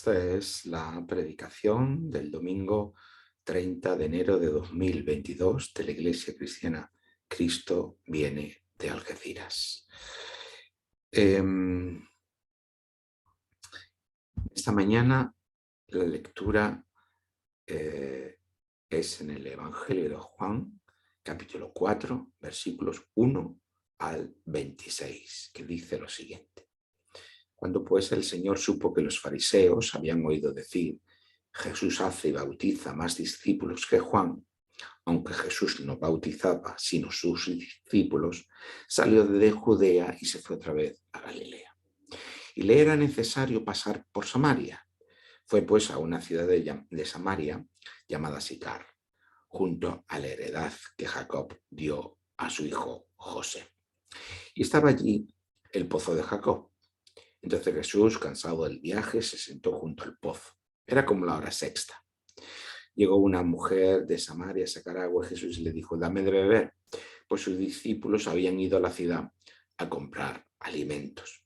Esta es la predicación del domingo 30 de enero de 2022 de la Iglesia Cristiana Cristo viene de Algeciras. Esta mañana la lectura es en el Evangelio de Juan, capítulo 4, versículos 1 al 26, que dice lo siguiente. Cuando pues el Señor supo que los fariseos habían oído decir: Jesús hace y bautiza más discípulos que Juan, aunque Jesús no bautizaba sino sus discípulos, salió de Judea y se fue otra vez a Galilea. Y le era necesario pasar por Samaria. Fue pues a una ciudad de Samaria llamada Sicar, junto a la heredad que Jacob dio a su hijo José. Y estaba allí el pozo de Jacob. Entonces Jesús, cansado del viaje, se sentó junto al pozo. Era como la hora sexta. Llegó una mujer de Samaria a sacar agua y Jesús le dijo: dame de beber, pues sus discípulos habían ido a la ciudad a comprar alimentos.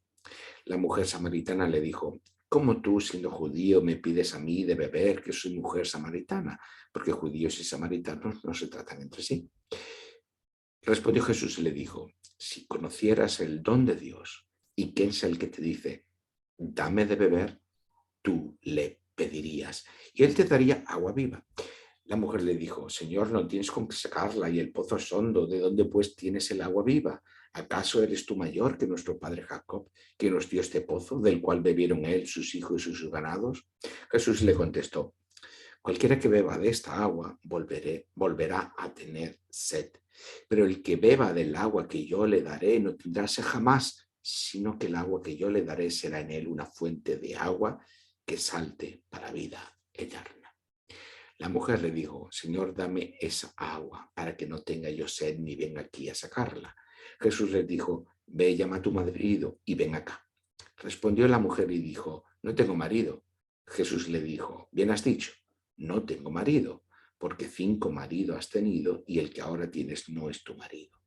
La mujer samaritana le dijo: ¿cómo tú, siendo judío, me pides a mí de beber, que soy mujer samaritana? Porque judíos y samaritanos no se tratan entre sí. Respondió Jesús y le dijo: si conocieras el don de Dios y quién es el que te dice dame de beber, tú le pedirías y él te daría agua viva. La mujer le dijo: Señor, no tienes con qué sacarla y el pozo es hondo. ¿De dónde pues tienes el agua viva? ¿Acaso eres tú mayor que nuestro padre Jacob, que nos dio este pozo, del cual bebieron él, sus hijos y sus ganados? Jesús le contestó: cualquiera que beba de esta agua volverá a tener sed. Pero el que beba del agua que yo le daré no tendrá sed jamás, sino que el agua que yo le daré será en él una fuente de agua que salte para vida eterna. La mujer le dijo: Señor, dame esa agua para que no tenga yo sed ni venga aquí a sacarla. Jesús le dijo: ve, llama a tu marido y ven acá. Respondió la mujer y dijo: no tengo marido. Jesús le dijo: bien has dicho, no tengo marido, porque 5 maridos has tenido y el que ahora tienes no es tu marido.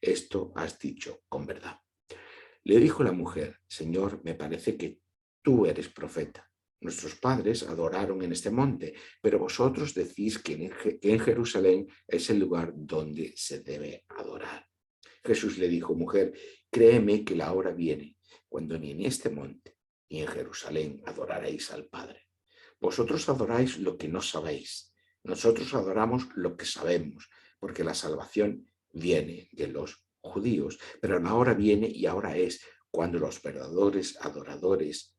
Esto has dicho con verdad. Le dijo la mujer: Señor, me parece que tú eres profeta. Nuestros padres adoraron en este monte, pero vosotros decís que en Jerusalén es el lugar donde se debe adorar. Jesús le dijo: mujer, créeme que la hora viene, cuando ni en este monte ni en Jerusalén adoraréis al Padre. Vosotros adoráis lo que no sabéis. Nosotros adoramos lo que sabemos, porque la salvación viene de los judíos. Pero la hora viene y ahora es cuando los verdaderos adoradores,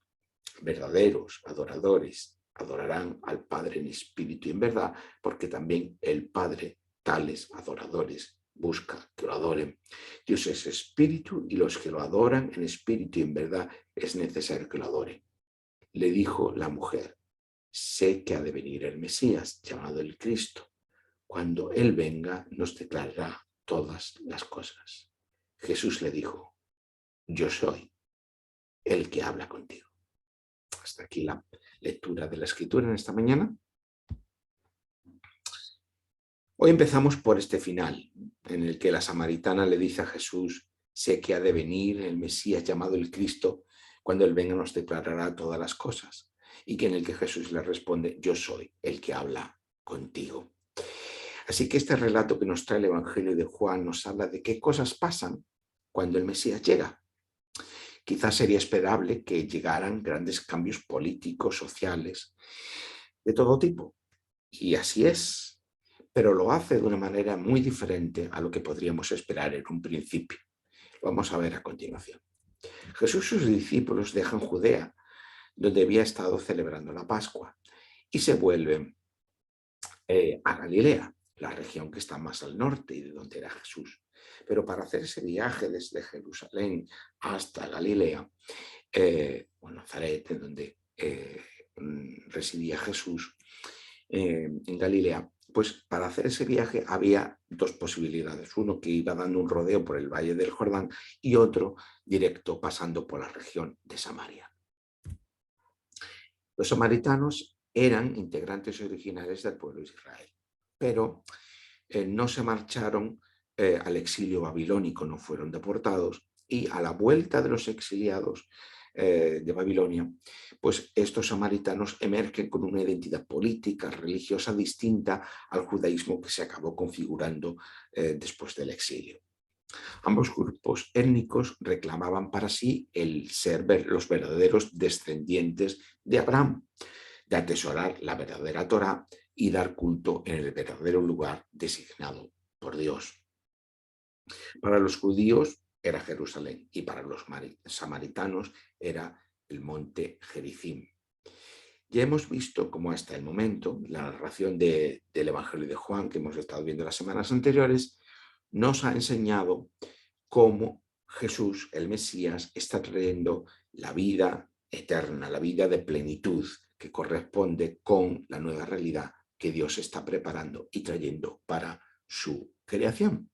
adorarán al Padre en espíritu y en verdad, porque también el Padre, tales adoradores, busca que lo adoren. Dios es espíritu y los que lo adoran en espíritu y en verdad es necesario que lo adoren. Le dijo la mujer: sé que ha de venir el Mesías, llamado el Cristo. Cuando Él venga, nos declarará todas las cosas. Jesús le dijo: yo soy el que habla contigo. Hasta aquí la lectura de la Escritura en esta mañana. Hoy empezamos por este final, en el que la samaritana le dice a Jesús: sé que ha de venir el Mesías llamado el Cristo, cuando Él venga nos declarará todas las cosas. Y que en el que Jesús le responde: yo soy el que habla contigo. Así que este relato que nos trae el Evangelio de Juan nos habla de qué cosas pasan cuando el Mesías llega. Quizás sería esperable que llegaran grandes cambios políticos, sociales, de todo tipo. Y así es, pero lo hace de una manera muy diferente a lo que podríamos esperar en un principio. Lo vamos a ver a continuación. Jesús y sus discípulos dejan Judea, donde había estado celebrando la Pascua, y se vuelven a Galilea, la región que está más al norte y de donde era Jesús. Pero para hacer ese viaje desde Jerusalén hasta Galilea, o Nazaret, en donde residía Jesús, en Galilea, pues para hacer ese viaje había 2 posibilidades. Uno que iba dando un rodeo por el valle del Jordán y otro directo pasando por la región de Samaria. Los samaritanos eran integrantes originales del pueblo de Israel, pero no se marcharon al exilio babilónico, no fueron deportados, y a la vuelta de los exiliados de Babilonia, pues estos samaritanos emergen con una identidad política, religiosa distinta al judaísmo que se acabó configurando después del exilio. Ambos grupos étnicos reclamaban para sí el ser los verdaderos descendientes de Abraham, de atesorar la verdadera Torá y dar culto en el verdadero lugar designado por Dios. Para los judíos era Jerusalén y para los samaritanos era el monte Gerizim. Ya hemos visto cómo hasta el momento la narración del Evangelio de Juan, que hemos estado viendo las semanas anteriores, nos ha enseñado cómo Jesús, el Mesías, está trayendo la vida eterna, la vida de plenitud que corresponde con la nueva realidad que Dios está preparando y trayendo para su creación.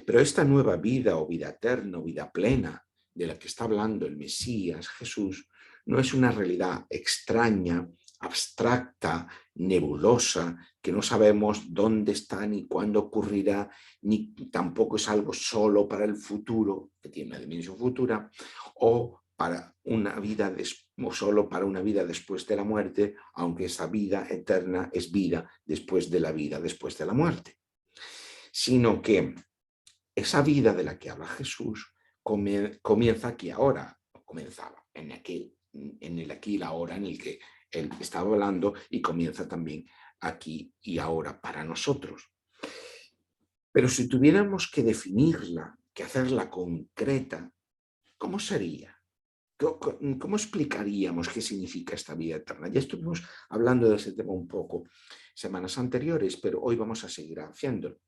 Pero esta nueva vida o vida eterna o vida plena de la que está hablando el Mesías, Jesús, no es una realidad extraña, abstracta, nebulosa, que no sabemos dónde está ni cuándo ocurrirá, ni tampoco es algo solo para el futuro, que tiene una dimensión futura, o para una vida o solo para una vida después de la muerte, aunque esa vida eterna es vida después de la vida después de la muerte. Sino que esa vida de la que habla Jesús comienza aquí ahora, comenzaba en el aquí y la ahora en el que él estaba hablando, y comienza también aquí y ahora para nosotros. Pero si tuviéramos que definirla, que hacerla concreta, ¿cómo sería? ¿Cómo explicaríamos qué significa esta vida eterna? Ya estuvimos hablando de ese tema un poco semanas anteriores, pero hoy vamos a seguir haciéndolo.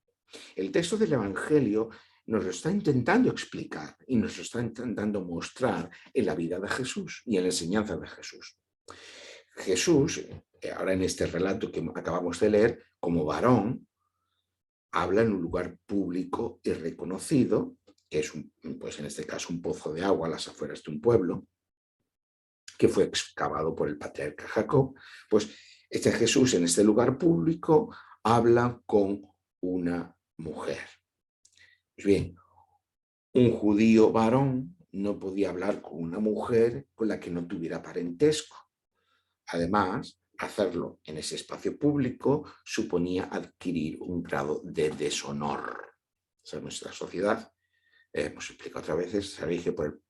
El texto del Evangelio nos lo está intentando explicar y nos lo está intentando mostrar en la vida de Jesús y en la enseñanza de Jesús. Jesús, ahora en este relato que acabamos de leer, como varón, habla en un lugar público y reconocido, que es pues en este caso un pozo de agua a las afueras de un pueblo, que fue excavado por el patriarca Jacob. Pues este Jesús en este lugar público habla con una mujer. Pues bien, un judío varón no podía hablar con una mujer con la que no tuviera parentesco. Además, hacerlo en ese espacio público suponía adquirir un grado de deshonor. O sea, nuestra sociedad, hemos explicado otras veces, se rige por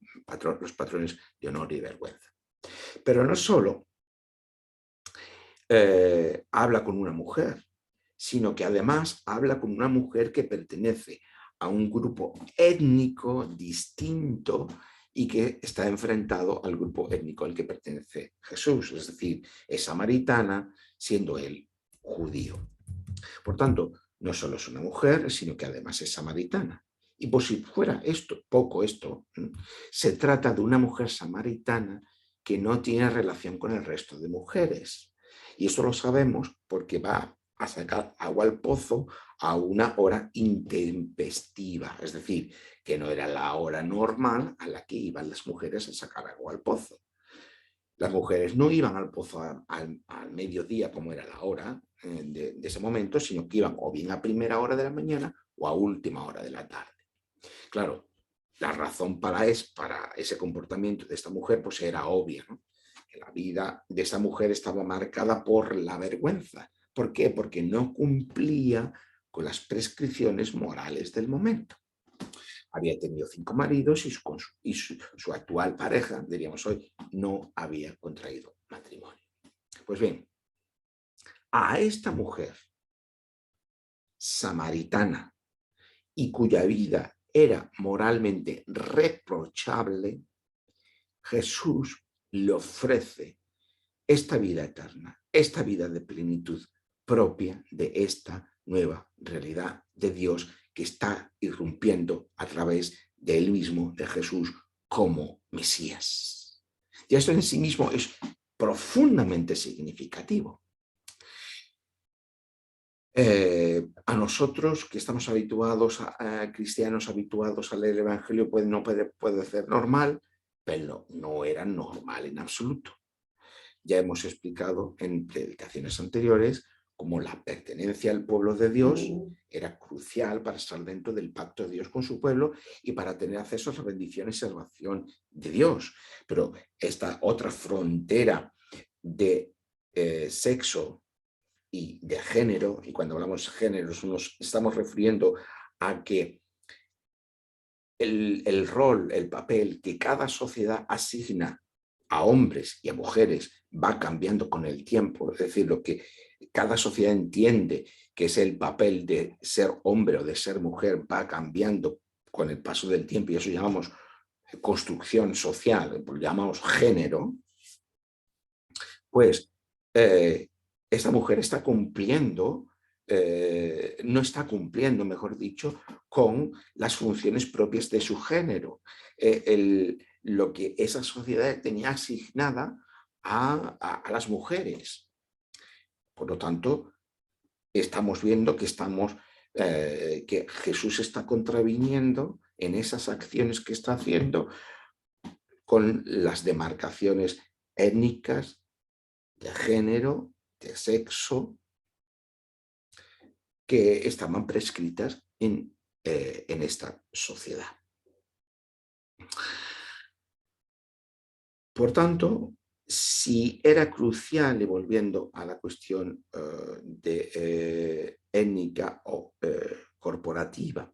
los patrones de honor y vergüenza. Pero no solo habla con una mujer, sino que además habla con una mujer que pertenece a un grupo étnico distinto y que está enfrentado al grupo étnico al que pertenece Jesús, es decir, es samaritana, siendo él judío. Por tanto, no solo es una mujer, sino que además es samaritana. Y por si fuera poco esto, se trata de una mujer samaritana que no tiene relación con el resto de mujeres. Y esto lo sabemos porque va a sacar agua al pozo a una hora intempestiva, es decir, que no era la hora normal a la que iban las mujeres a sacar agua al pozo. Las mujeres no iban al pozo al mediodía, como era la hora de ese momento, sino que iban o bien a primera hora de la mañana o a última hora de la tarde. Claro, la razón para ese comportamiento de esta mujer pues era obvia, ¿no? Que la vida de esa mujer estaba marcada por la vergüenza. ¿Por qué? Porque no cumplía con las prescripciones morales del momento. Había tenido 5 maridos y su actual pareja, diríamos hoy, no había contraído matrimonio. Pues bien, a esta mujer samaritana y cuya vida era moralmente reprochable, Jesús le ofrece esta vida eterna, esta vida de plenitud propia de esta nueva realidad de Dios que está irrumpiendo a través de él mismo, de Jesús, como Mesías. Y esto en sí mismo es profundamente significativo. A nosotros que estamos habituados, a cristianos habituados a leer el Evangelio, puede ser normal, pero no era normal en absoluto. Ya hemos explicado en predicaciones anteriores como la pertenencia al pueblo de Dios era crucial para estar dentro del pacto de Dios con su pueblo y para tener acceso a la bendición y salvación de Dios. Pero esta otra frontera de sexo y de género, y cuando hablamos de géneros nos estamos refiriendo a que el rol, el papel que cada sociedad asigna a hombres y a mujeres va cambiando con el tiempo, es decir, lo que cada sociedad entiende que es el papel de ser hombre o de ser mujer va cambiando con el paso del tiempo, y eso llamamos construcción social, lo llamamos género. Pues esta mujer está cumpliendo, no está cumpliendo, mejor dicho, con las funciones propias de su género. Lo que esa sociedad tenía asignada a las mujeres. Por lo tanto, estamos viendo que Jesús está contraviniendo en esas acciones que está haciendo con las demarcaciones étnicas, de género, de sexo, que estaban prescritas en esta sociedad. Por tanto, si era crucial, y volviendo a la cuestión étnica o corporativa,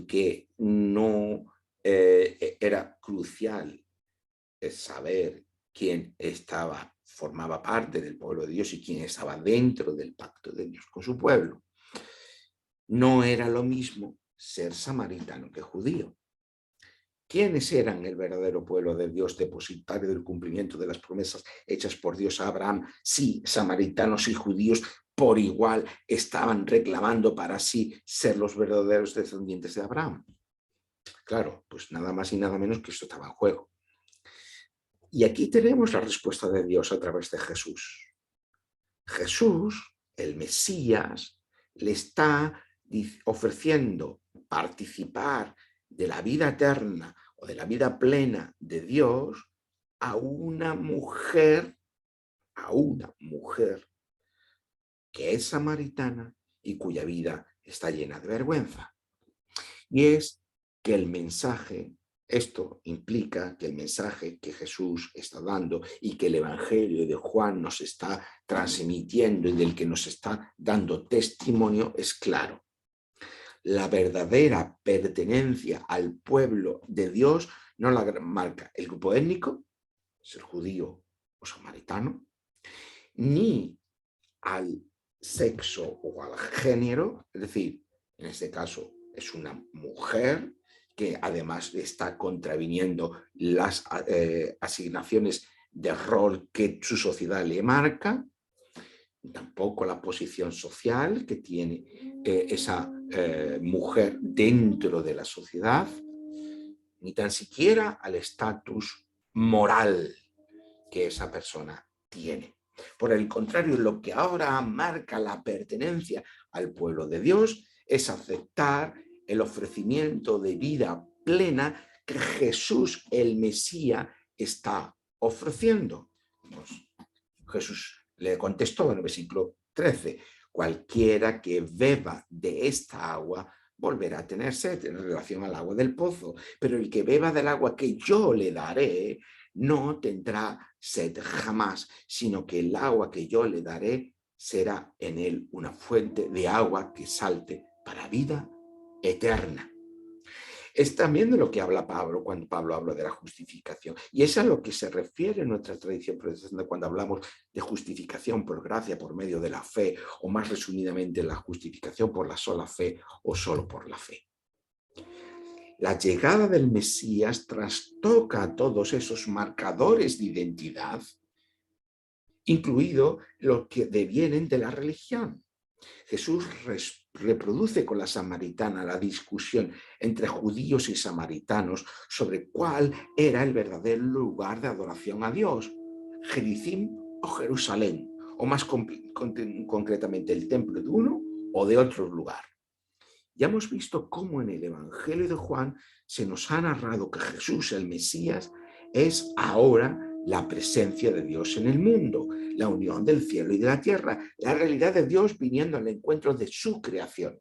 que no era crucial saber quién formaba parte del pueblo de Dios y quién estaba dentro del pacto de Dios con su pueblo, no era lo mismo ser samaritano que judío. ¿Quiénes eran el verdadero pueblo de Dios, depositario del cumplimiento de las promesas hechas por Dios a Abraham? Sí, samaritanos y judíos por igual estaban reclamando para sí ser los verdaderos descendientes de Abraham. Claro, pues nada más y nada menos que esto estaba en juego. Y aquí tenemos la respuesta de Dios a través de Jesús. Jesús, el Mesías, le está ofreciendo participar de la vida eterna o de la vida plena de Dios a una mujer que es samaritana y cuya vida está llena de vergüenza. Y es que el mensaje, esto implica que el mensaje que Jesús está dando y que el Evangelio de Juan nos está transmitiendo y del que nos está dando testimonio es claro. La verdadera pertenencia al pueblo de Dios no la marca el grupo étnico, ser judío o samaritano, ni al sexo o al género, es decir, en este caso es una mujer que además está contraviniendo las asignaciones de rol que su sociedad le marca, tampoco la posición social que tiene esa mujer dentro de la sociedad, ni tan siquiera al estatus moral que esa persona tiene. Por el contrario, lo que ahora marca la pertenencia al pueblo de Dios es aceptar el ofrecimiento de vida plena que Jesús, el Mesías, está ofreciendo. Jesús le contestó en el versículo 13, cualquiera que beba de esta agua volverá a tener sed, en relación al agua del pozo, pero el que beba del agua que yo le daré no tendrá sed jamás, sino que el agua que yo le daré será en él una fuente de agua que salte para vida eterna. Es también de lo que habla Pablo cuando Pablo habla de la justificación. Y es a lo que se refiere en nuestra tradición protestante cuando hablamos de justificación por gracia, por medio de la fe, o más resumidamente la justificación por la sola fe o solo por la fe. La llegada del Mesías trastoca todos esos marcadores de identidad, incluido los que devienen de la religión. Jesús reproduce con la samaritana la discusión entre judíos y samaritanos sobre cuál era el verdadero lugar de adoración a Dios, Gerizim o Jerusalén, o más concretamente el templo de uno o de otro lugar. Ya hemos visto cómo en el Evangelio de Juan se nos ha narrado que Jesús, el Mesías, es ahora la presencia de Dios en el mundo, la unión del cielo y de la tierra, la realidad de Dios viniendo al encuentro de su creación.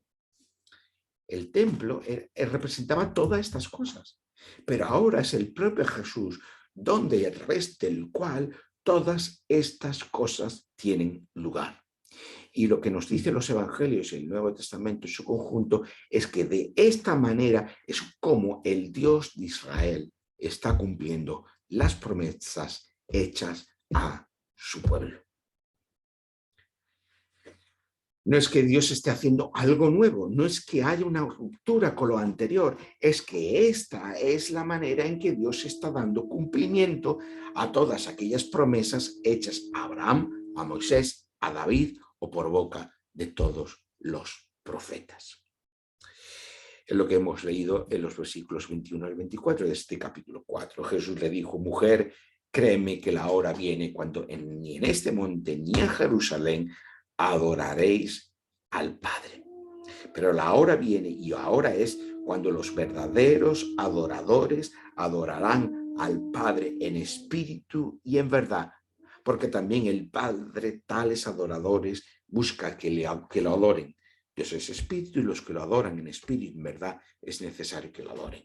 El templo representaba todas estas cosas, pero ahora es el propio Jesús donde y a través del cual todas estas cosas tienen lugar. Y lo que nos dicen los evangelios y el Nuevo Testamento en su conjunto es que de esta manera es como el Dios de Israel está cumpliendo las promesas hechas a su pueblo. No es que Dios esté haciendo algo nuevo, no es que haya una ruptura con lo anterior, es que esta es la manera en que Dios está dando cumplimiento a todas aquellas promesas hechas a Abraham, a Moisés, a David o por boca de todos los profetas. Es lo que hemos leído en los versículos 21 al 24 de este capítulo 4. Jesús le dijo: mujer, créeme que la hora viene cuando ni en este monte ni en Jerusalén adoraréis al Padre. Pero la hora viene y ahora es cuando los verdaderos adoradores adorarán al Padre en espíritu y en verdad, porque también el Padre tales adoradores busca que lo adoren. Dios es espíritu y los que lo adoran en espíritu y en verdad es necesario que lo adoren.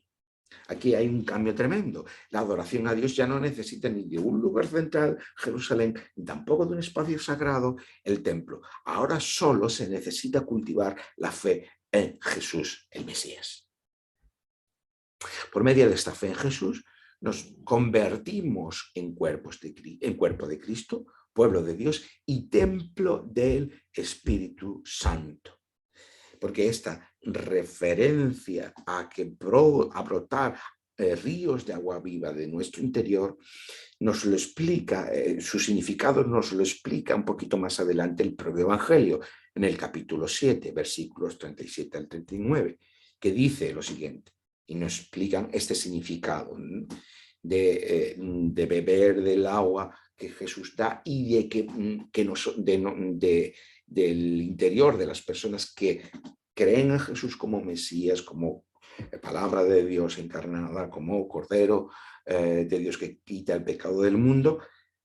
Aquí hay un cambio tremendo. La adoración a Dios ya no necesita ni de un lugar central, Jerusalén, ni tampoco de un espacio sagrado, el templo. Ahora solo se necesita cultivar la fe en Jesús, el Mesías. Por medio de esta fe en Jesús, nos convertimos en cuerpo de Cristo, pueblo de Dios y templo del Espíritu Santo. Porque esta referencia a brotar ríos de agua viva de nuestro interior nos lo explica, su significado nos lo explica un poquito más adelante el propio Evangelio, en el capítulo 7, versículos 37 al 39, que dice lo siguiente, y nos explican este significado de beber del agua que Jesús da y del interior de las personas que creen en Jesús como Mesías, como palabra de Dios encarnada, como Cordero de Dios que quita el pecado del mundo,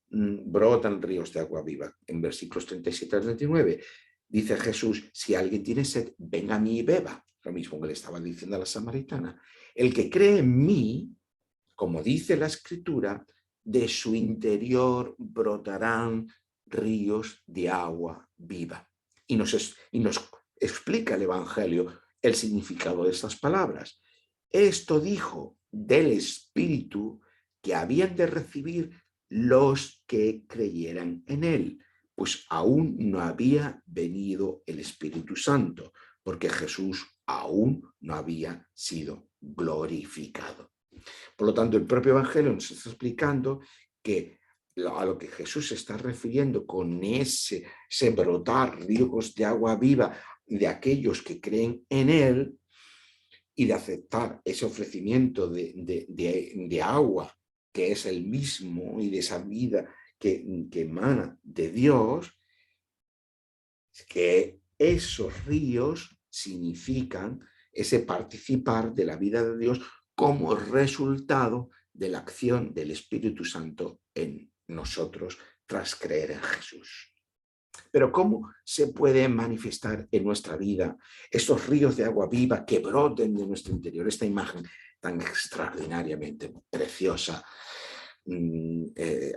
brotan ríos de agua viva. En versículos 37 al 39 dice Jesús: si alguien tiene sed, venga a mí y beba. Lo mismo que le estaba diciendo a la samaritana. El que cree en mí, como dice la Escritura, de su interior brotarán ríos de agua viva. Y nos explica el Evangelio el significado de estas palabras. Esto dijo del Espíritu que habían de recibir los que creyeran en él, pues aún no había venido el Espíritu Santo, porque Jesús aún no había sido glorificado. Por lo tanto, el propio Evangelio nos está explicando que a lo que Jesús se está refiriendo con ese brotar ríos de agua viva de aquellos que creen en él y de aceptar ese ofrecimiento de agua que es el mismo y de esa vida que emana de Dios, que esos ríos significan ese participar de la vida de Dios como resultado de la acción del Espíritu Santo en nosotros tras creer en Jesús. Pero ¿cómo se puede manifestar en nuestra vida estos ríos de agua viva que broten de nuestro interior? Esta imagen tan extraordinariamente preciosa,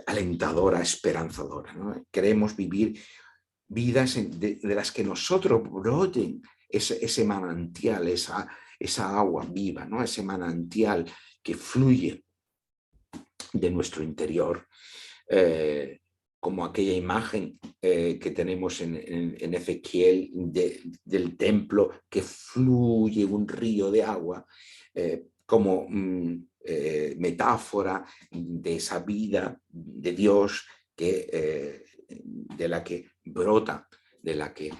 alentadora, esperanzadora, ¿no? Queremos vivir vidas de las que nosotros broten ese manantial, esa agua viva, ¿no? Ese manantial que fluye de nuestro interior, como aquella imagen que tenemos en Ezequiel del templo, que fluye un río de agua, como metáfora de esa vida de Dios de la que brota, de la que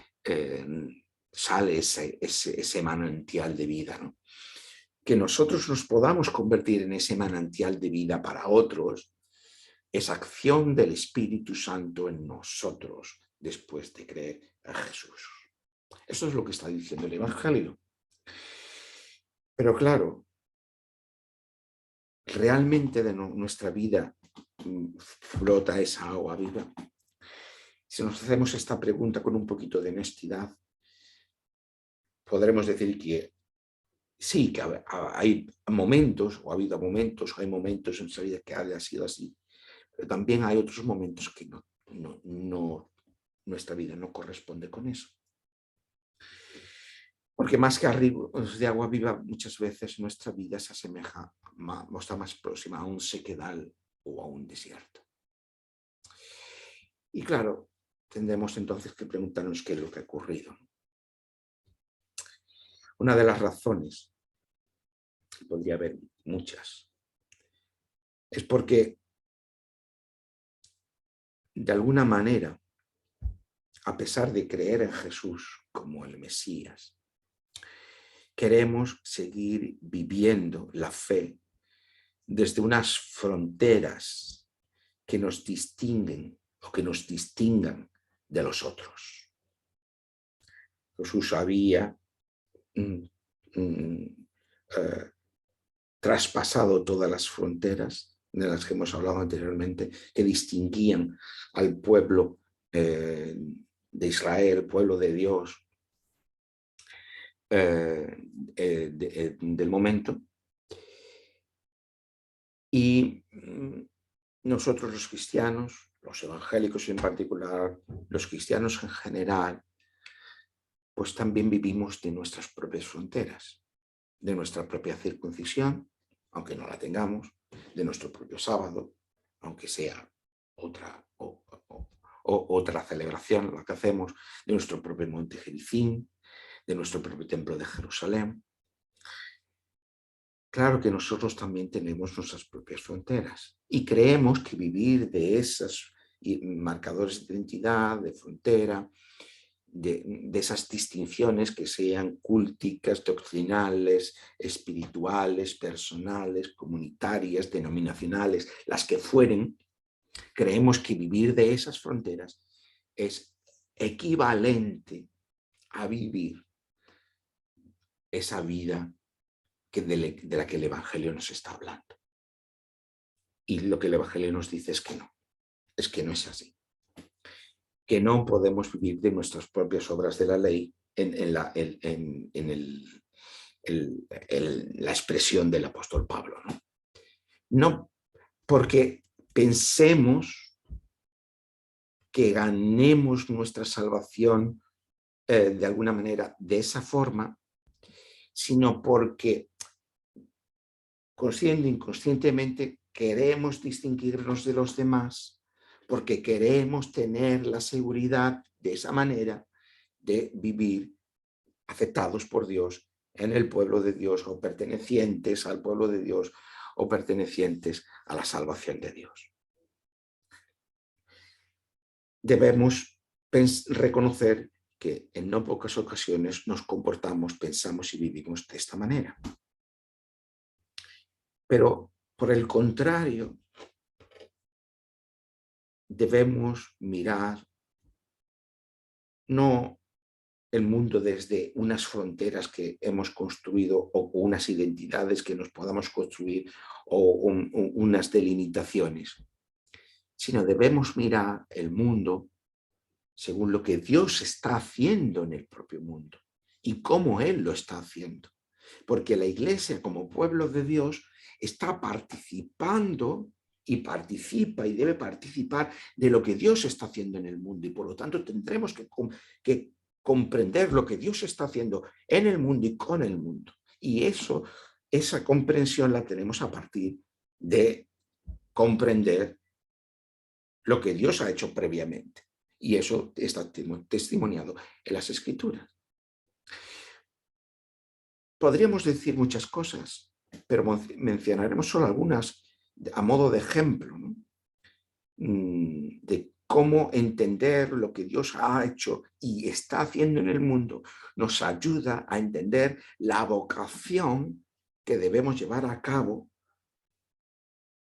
sale ese manantial de vida, ¿no? Que nosotros nos podamos convertir en ese manantial de vida para otros, esa acción del Espíritu Santo en nosotros después de creer en Jesús. Eso es lo que está diciendo el Evangelio. Pero claro, realmente de nuestra vida flota esa agua viva. Si nos hacemos esta pregunta con un poquito de honestidad, podremos decir que sí, que hay momentos, o ha habido momentos, o hay momentos en nuestra vida que haya sido así, pero también hay otros momentos que nuestra vida no corresponde con eso. Porque más que ríos de agua viva, muchas veces nuestra vida se asemeja, o está más próxima a un sequedal o a un desierto. Y claro, tendremos entonces que preguntarnos qué es lo que ha ocurrido. Una de las razones, podría haber muchas, es porque de alguna manera, a pesar de creer en Jesús como el Mesías, queremos seguir viviendo la fe desde unas fronteras que nos distinguen o que nos distingan de los otros. Jesús había traspasado todas las fronteras de las que hemos hablado anteriormente, que distinguían al pueblo de Israel, pueblo de Dios, del momento. Y nosotros los cristianos, los evangélicos en particular, los cristianos en general, pues también vivimos de nuestras propias fronteras, de nuestra propia circuncisión, aunque no la tengamos, de nuestro propio sábado, aunque sea otra celebración la que hacemos, de nuestro propio monte Gerizim, de nuestro propio templo de Jerusalén. Claro que nosotros también tenemos nuestras propias fronteras y creemos que vivir de esos marcadores de identidad, de frontera, de esas distinciones que sean culticas, doctrinales, espirituales, personales, comunitarias, denominacionales, las que fueren, creemos que vivir de esas fronteras es equivalente a vivir esa vida de la que el Evangelio nos está hablando. Y lo que el Evangelio nos dice es que no es así. Que no podemos vivir de nuestras propias obras de la ley en la expresión del apóstol Pablo. No porque pensemos que ganemos nuestra salvación de alguna manera de esa forma, sino porque consciente e inconscientemente queremos distinguirnos de los demás, porque queremos tener la seguridad de esa manera de vivir aceptados por Dios en el pueblo de Dios, o pertenecientes al pueblo de Dios, o pertenecientes a la salvación de Dios. Debemos reconocer que en no pocas ocasiones nos comportamos, pensamos y vivimos de esta manera. Pero por el contrario, debemos mirar no el mundo desde unas fronteras que hemos construido o unas identidades que nos podamos construir o unas delimitaciones, sino debemos mirar el mundo según lo que Dios está haciendo en el propio mundo y cómo Él lo está haciendo. Porque la Iglesia, como pueblo de Dios, está participando y participa y debe participar de lo que Dios está haciendo en el mundo. Y por lo tanto tendremos que comprender lo que Dios está haciendo en el mundo y con el mundo. Y esa comprensión la tenemos a partir de comprender lo que Dios ha hecho previamente. Y eso está testimoniado en las Escrituras. Podríamos decir muchas cosas, pero mencionaremos solo algunas a modo de ejemplo, ¿no? De cómo entender lo que Dios ha hecho y está haciendo en el mundo nos ayuda a entender la vocación que debemos llevar a cabo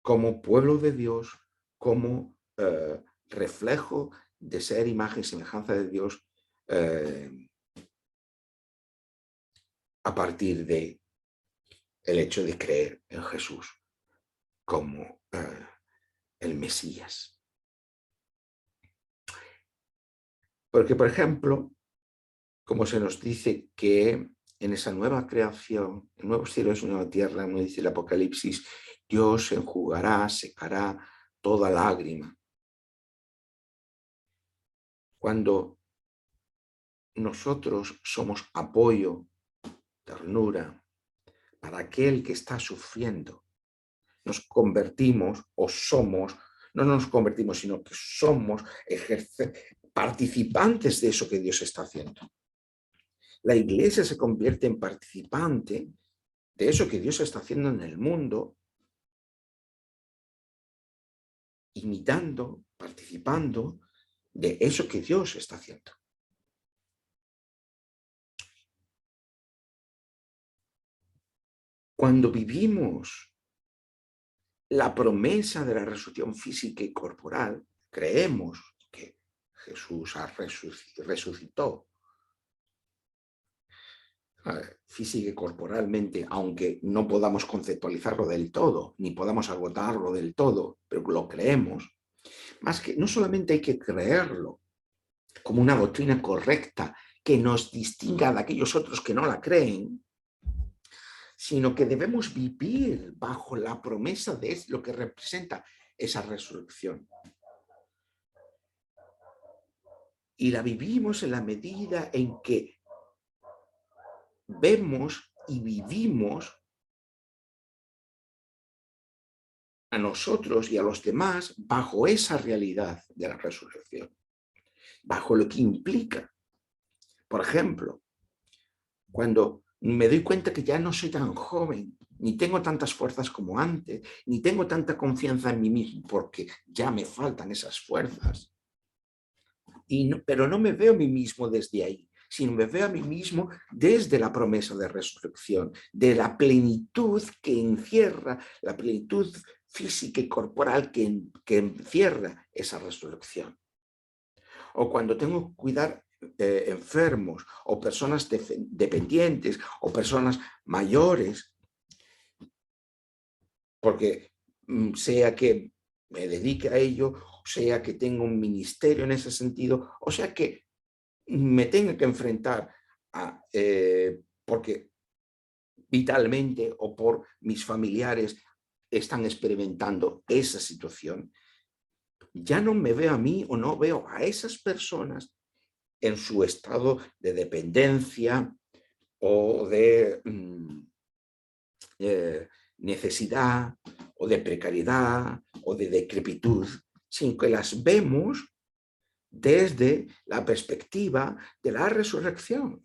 como pueblo de Dios, como reflejo de ser imagen y semejanza de Dios a partir de el hecho de creer en Jesús como el Mesías. Porque, por ejemplo, como se nos dice que en esa nueva creación, en nuevos cielos y nueva tierra, como dice el Apocalipsis, Dios enjugará, secará toda lágrima. Cuando nosotros somos apoyo, ternura, para aquel que está sufriendo, nos convertimos o somos, no nos convertimos, sino que somos participantes de eso que Dios está haciendo. La iglesia se convierte en participante de eso que Dios está haciendo en el mundo, imitando, participando de eso que Dios está haciendo. Cuando vivimos la promesa de la resurrección física y corporal, creemos que Jesús resucitó física y corporalmente, aunque no podamos conceptualizarlo del todo, ni podamos agotarlo del todo, pero lo creemos. Más que no solamente hay que creerlo como una doctrina correcta que nos distinga de aquellos otros que no la creen, sino que debemos vivir bajo la promesa de lo que representa esa resurrección. Y la vivimos en la medida en que vemos y vivimos a nosotros y a los demás bajo esa realidad de la resurrección, bajo lo que implica. Por ejemplo, cuando me doy cuenta que ya no soy tan joven, ni tengo tantas fuerzas como antes, ni tengo tanta confianza en mí mismo, porque ya me faltan esas fuerzas. Pero no me veo a mí mismo desde ahí, sino me veo a mí mismo desde la promesa de resurrección, de la plenitud que encierra, la plenitud física y corporal que encierra esa resurrección. O cuando tengo que cuidar enfermos o personas dependientes o personas mayores, porque sea que me dedique a ello, sea que tenga un ministerio en ese sentido, o sea que me tenga que enfrentar a, porque vitalmente o por mis familiares están experimentando esa situación, ya no me veo a mí o no veo a esas personas en su estado de dependencia o de necesidad o de precariedad o de decrepitud, sino que las vemos desde la perspectiva de la resurrección.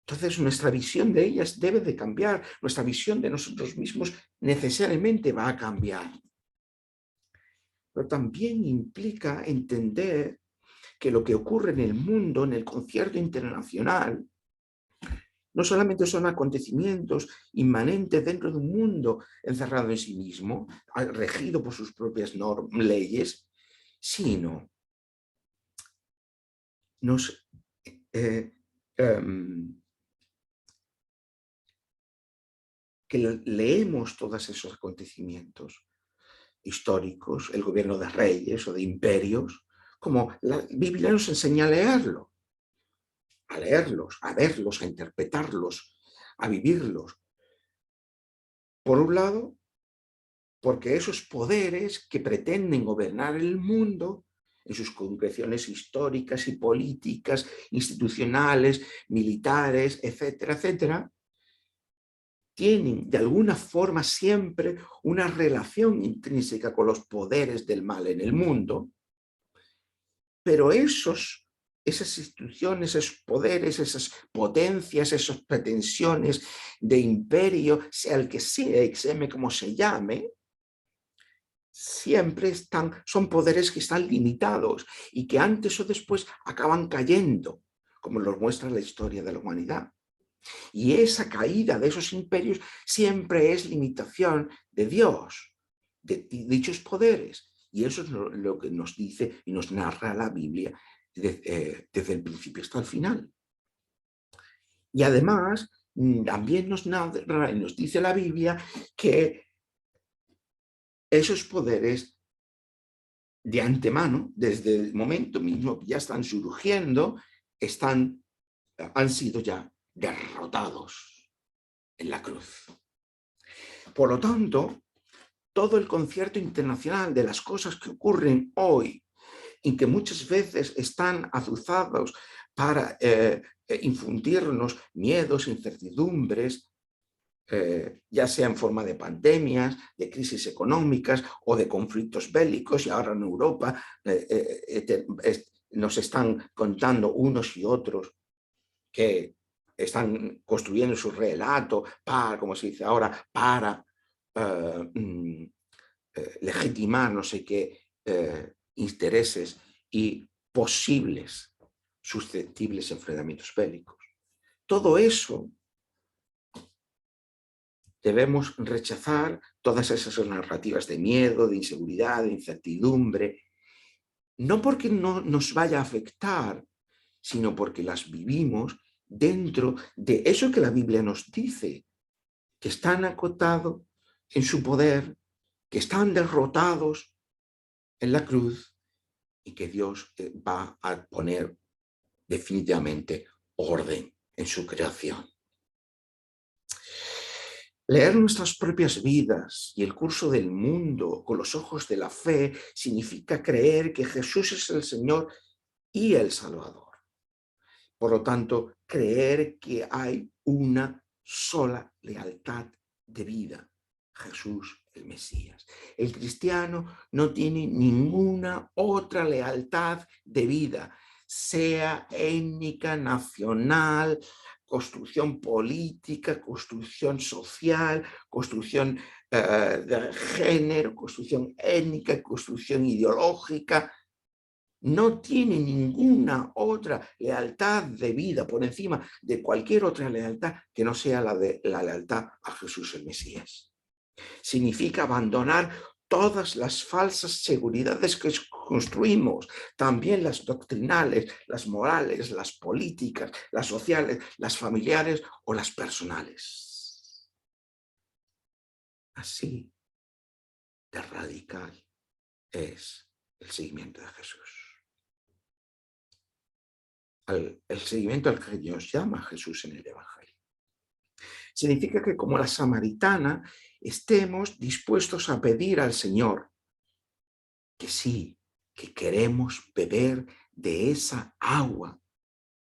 Entonces nuestra visión de ellas debe de cambiar, nuestra visión de nosotros mismos necesariamente va a cambiar. Pero también implica entender que lo que ocurre en el mundo, en el concierto internacional, no solamente son acontecimientos inmanentes dentro de un mundo encerrado en sí mismo, regido por sus propias leyes, sino que leemos todos esos acontecimios históricos, el gobierno de reyes o de imperios, como la Biblia nos enseña a leerlos, a verlos, a interpretarlos, a vivirlos. Por un lado, porque esos poderes que pretenden gobernar el mundo en sus concreciones históricas y políticas, institucionales, militares, etcétera, etcétera, tienen de alguna forma siempre una relación intrínseca con los poderes del mal en el mundo, pero esas instituciones, esos poderes, esas potencias, esas pretensiones de imperio, sea el que sea, se llame como se llame, siempre son poderes que están limitados y que antes o después acaban cayendo, como nos muestra la historia de la humanidad. Y esa caída de esos imperios siempre es limitación de Dios, de dichos poderes. Y eso es lo que nos dice y nos narra la Biblia desde el principio hasta el final. Y además, también nos narra y nos dice la Biblia que esos poderes de antemano, desde el momento mismo que ya están surgiendo, han sido ya derrotados en la cruz. Por lo tanto, todo el concierto internacional de las cosas que ocurren hoy y que muchas veces están azuzados para infundirnos miedos, incertidumbres, ya sea en forma de pandemias, de crisis económicas o de conflictos bélicos, y ahora en Europa nos están contando unos y otros que están construyendo su relato para, como se dice ahora, para legitimar no sé qué intereses y posibles susceptibles enfrentamientos bélicos. Todo eso debemos rechazar, todas esas narrativas de miedo, de inseguridad, de incertidumbre, no porque no nos vaya a afectar, sino porque las vivimos dentro de eso que la Biblia nos dice, que están acotados en su poder, que están derrotados en la cruz y que Dios va a poner definitivamente orden en su creación. Leer nuestras propias vidas y el curso del mundo con los ojos de la fe significa creer que Jesús es el Señor y el Salvador. Por lo tanto, creer que hay una sola lealtad de vida, Jesús el Mesías. El cristiano no tiene ninguna otra lealtad de vida, sea étnica, nacional, construcción política, construcción social, construcción de género, construcción étnica, construcción ideológica. No tiene ninguna otra lealtad de vida por encima de cualquier otra lealtad que no sea la de la lealtad a Jesús el Mesías. Significa abandonar todas las falsas seguridades que construimos, también las doctrinales, las morales, las políticas, las sociales, las familiares o las personales. Así de radical es el seguimiento de Jesús. El seguimiento al que Dios llama a Jesús en el Evangelio. Significa que como la samaritana estemos dispuestos a pedir al Señor que sí, que queremos beber de esa agua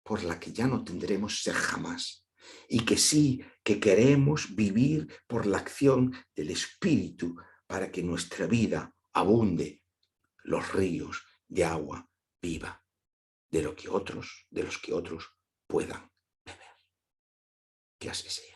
por la que ya no tendremos sed jamás, y que sí, que queremos vivir por la acción del Espíritu para que nuestra vida abunde los ríos de agua viva de los que otros puedan beber. Que así sea.